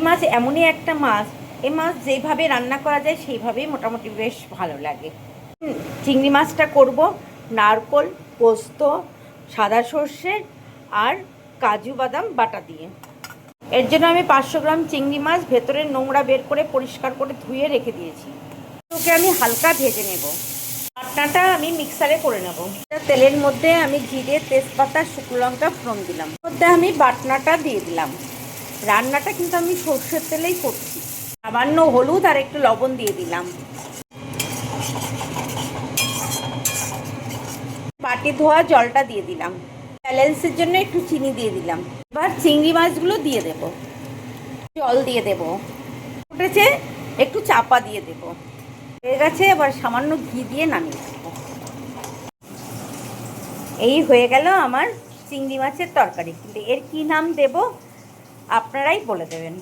মাছ এমনই একটা মাছ, এই মাছ যেইভাবে রান্না করা যায় সেইভাবেই মোটামুটি বেশ ভালো লাগে। চিংড়ি মাছটা করব নারকোল, পোস্ত, সাদা সর্ষে আর কাজু বাদাম বাটা দিয়ে। এর জন্য আমি 500 গ্রাম চিংড়ি মাছ ভেতরের নোংরা বের করে পরিষ্কার করে ধুয়ে রেখে দিয়েছি। ওকে আমি হালকা ভেজে নেব। বাটনাটা আমি মিক্সারে করে নেব। তেলের মধ্যে আমি জিরে, তেজপাতা, শুকনো লঙ্কা ফোড়ন দিলাম। মধ্যে আমি বাটনাটা দিয়ে দিলাম। রান্নাটা কিন্তু আমি সর্ষের তেলেই করছি। সামান্য হলুদ আর একটু লবণ দিয়ে দিলাম। বাটি ধোয়া জলটা দিয়ে দিলাম। ব্যালেন্সের জন্য একটু চিনি দিয়ে দিলাম। এবার চিংড়ি মাছগুলো দিয়ে দেব, জল দিয়ে দেব, ফুটেছে একটু চাপা দিয়ে দেব। হয়ে গেছে, এবার সামান্য ঘি দিয়ে নামিয়ে দেব। এই হয়ে গেল আমার চিংড়ি মাছের তরকারি। কিন্তু এর কী নাম দেব আপনারাই বলে দেবেন।